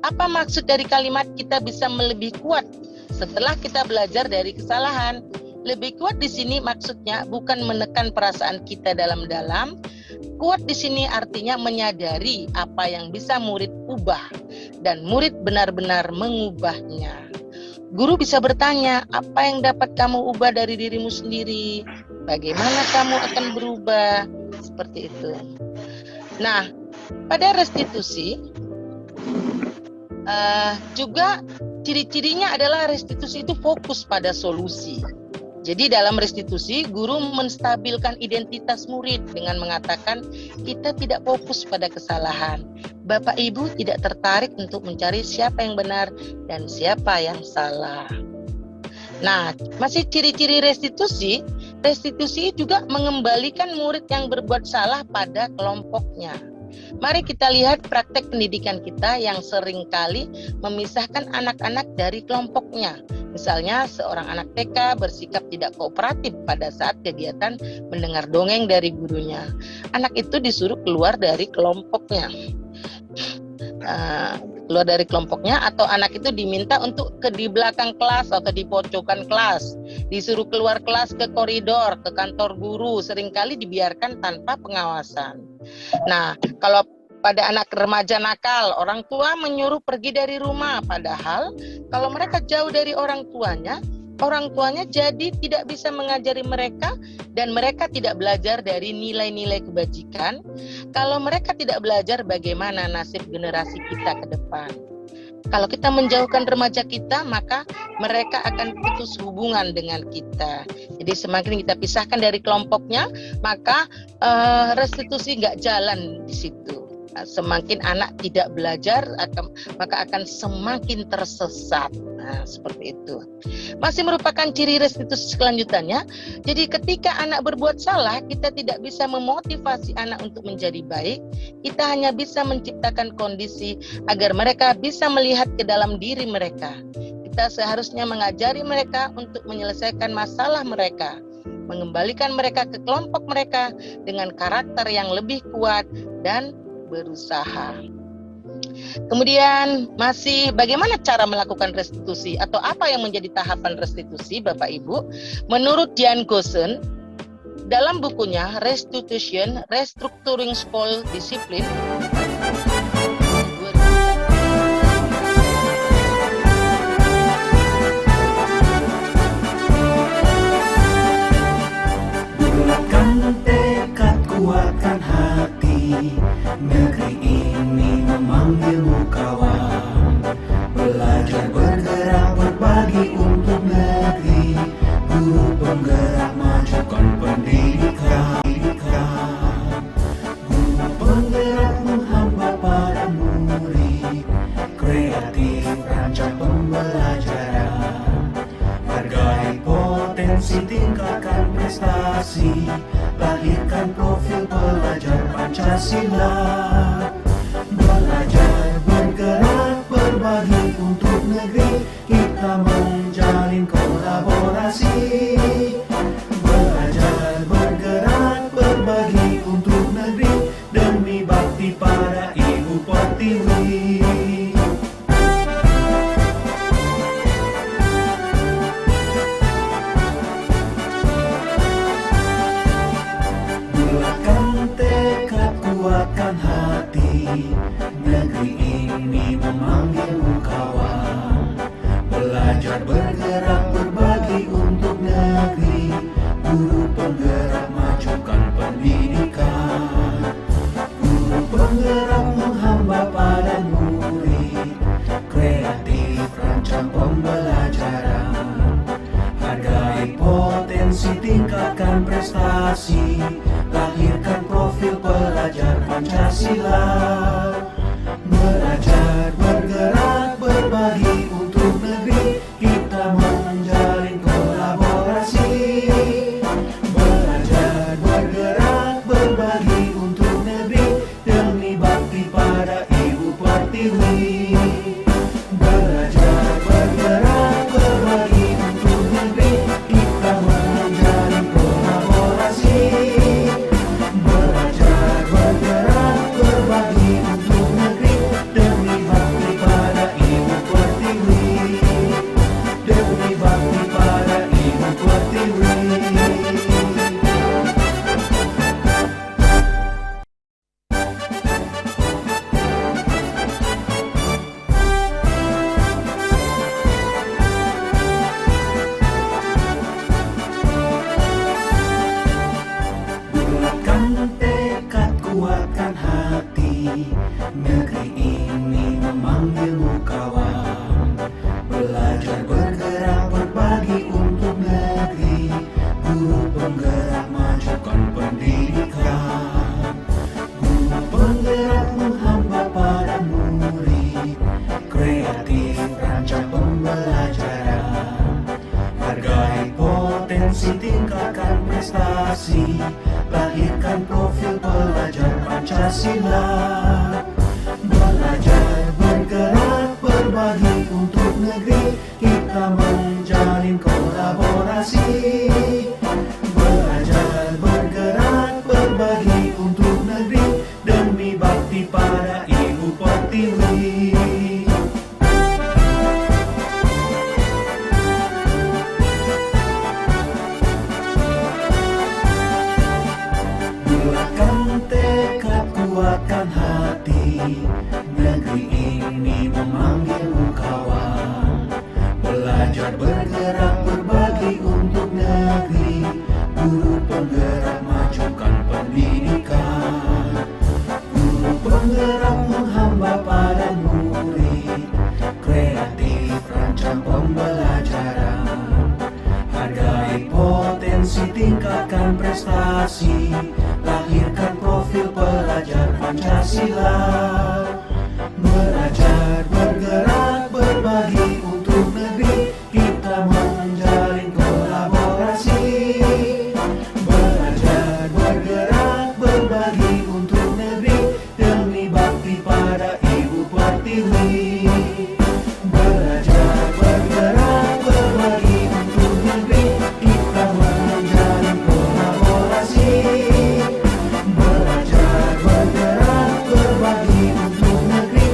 Apa maksud dari kalimat kita bisa lebih kuat setelah kita belajar dari kesalahan? Lebih kuat di sini maksudnya bukan menekan perasaan kita dalam-dalam. Kuat di sini artinya menyadari apa yang bisa murid ubah dan murid benar-benar mengubahnya. Guru bisa bertanya, apa yang dapat kamu ubah dari dirimu sendiri? Bagaimana kamu akan berubah? Seperti itu. Nah, pada restitusi juga ciri-cirinya adalah restitusi itu fokus pada solusi. Jadi dalam restitusi, guru menstabilkan identitas murid dengan mengatakan kita tidak fokus pada kesalahan. Bapak Ibu tidak tertarik untuk mencari siapa yang benar dan siapa yang salah. Nah, masih ciri-ciri restitusi, restitusi juga mengembalikan murid yang berbuat salah pada kelompoknya. Mari kita lihat praktek pendidikan kita yang seringkali memisahkan anak-anak dari kelompoknya. Misalnya seorang anak TK bersikap tidak kooperatif pada saat kegiatan mendengar dongeng dari gurunya. Anak itu disuruh keluar dari kelompoknya. Atau anak itu diminta untuk di belakang kelas atau di pojokan kelas, disuruh keluar kelas ke koridor, ke kantor guru, seringkali dibiarkan tanpa pengawasan. Nah, kalau pada anak remaja nakal, orang tua menyuruh pergi dari rumah, padahal kalau mereka jauh dari orang tuanya jadi tidak bisa mengajari mereka dan mereka tidak belajar dari nilai-nilai kebajikan. Kalau mereka tidak belajar, bagaimana nasib generasi kita ke depan? Kalau kita menjauhkan remaja kita, maka mereka akan putus hubungan dengan kita. Jadi semakin kita pisahkan dari kelompoknya, maka restitusi nggak jalan di situ. Semakin anak tidak belajar, maka akan semakin tersesat. Nah, seperti itu. Masih merupakan ciri restitusi selanjutnya. Jadi ketika anak berbuat salah, kita tidak bisa memotivasi anak untuk menjadi baik. Kita hanya bisa menciptakan kondisi agar mereka bisa melihat ke dalam diri mereka. Kita seharusnya mengajari mereka untuk menyelesaikan masalah mereka, mengembalikan mereka ke kelompok mereka dengan karakter yang lebih kuat dan berusaha. Kemudian masih bagaimana cara melakukan restitusi atau apa yang menjadi tahapan restitusi, Bapak Ibu? Menurut Jan Goosen, dalam bukunya Restitution, Restructuring School Discipline, bulatkan tekad, kuatkan hati, negeri ini memanggilmu kawan. Belajar bergerak berbagi untuk negeri, guru penggerak majukan pendidikan. Guru penggerak menghamba pada murid, kreatif rancang pembelajaran. Hargai potensi, tingkatkan prestasi, lahirkan profil pelajar Pancasila. Belajar bergerak berbagi untuk negeri, kita menjalin kolaborasi. Belajar bergerak berbagi untuk negeri, demi bakti pada Ibu Pertiwi. Bulatkan tekad, kuatkan hati, negeri ini memanggilmu kawan. Belajar bergerak berbagi untuk negeri, guru penggerak majukan pendidikan. Guru penggerak menghamba pada murid, kreatif rancang pembelajaran. Hargai potensi, tingkatkan prestasi, lahirkan profil pelajar Pancasila. Belajar bergerak berbagi untuk negeri, kita menjalin kolaborasi. Belajar bergerak berbagi untuk negeri, demi bakti pada Ibu Pertiwi. Belajar bergerak berbagi untuk negeri, kita menjalin kolaborasi. Belajar bergerak berbagi untuk negeri, demi bakti pada Ibu Pertiwi. Demi bakti pada Ibu Pertiwi. Bulatkan tekad, kuatkan hati, negeri ini memanggilmu kawan. Belajar bergerak berbagi untuk negeri, guru penggerak majukan pendidikan. Guru penggerak menghamba pada murid, kreatif rancang pembelajaran. Hargai potensi, tingkatkan prestasi, lahirkan profil pelajar Pancasila. Belajar bergerak berbagi untuk negeri, kita menjalin kolaborasi. Belajar bergerak berbagi untuk negeri, demi bakti pada Ibu Pertiwi. Bulatkan tekad, kuatkan hati, negeri ini memanggilmu kawan. Belajar bergerak berbagi untuk negeri, guru penggerak majukan pendidikan. Guru penggerak menghamba pada murid, kreatif rancang pembelajaran. Hargai potensi, tingkatkan prestasi, lahirkan profil pelajar Pancasila. Belajar bergerak berbagi untuk negeri, kita menjalin kolaborasi. Belajar bergerak berbagi untuk negeri, demi bakti pada Ibu Pertiwi. Belajar bergerak berbagi untuk negeri, kita menjalin kolaborasi. Belajar bergerak berbagi untuk negeri,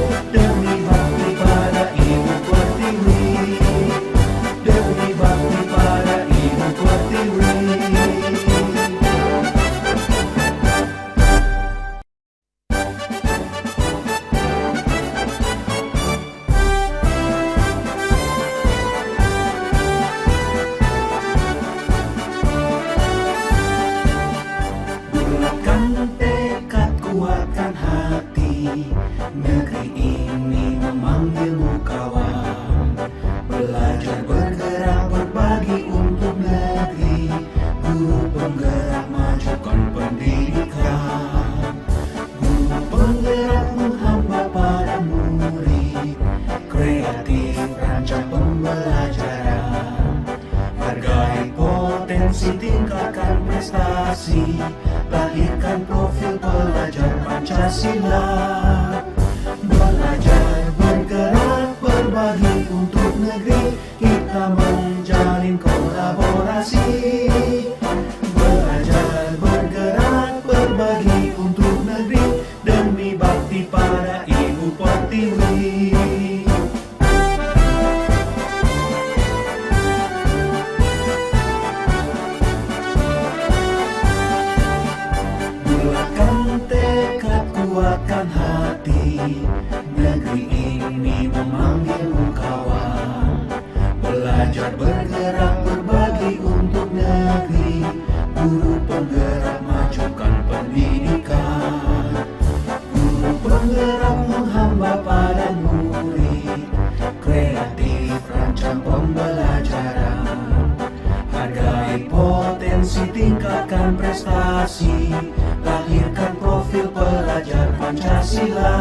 bergerak majukan pendidikan. Guru penggerak menghamba pada murid, kreatif rancang pembelajaran. Hargai potensi, tingkatkan prestasi, lahirkan profil pelajar Pancasila. Belajar, bergerak, berbagi untuk negeri, kita menjalin kolaborasi. Belajar, bergerak, berbagi untuk negeri, demi bakti pada Ibu Pertiwi. Bulatkan tekad, kuatkan hati, negeri ini memanggilmu kawan. Belajar, bergerak, berbagi untuk negeri, guru penggerak majukan pendidikan. Guru penggerak menghamba pada murid, kreatif rancang pembelajaran. Hargai potensi, tingkatkan prestasi, lahirkan profil pelajar Pancasila.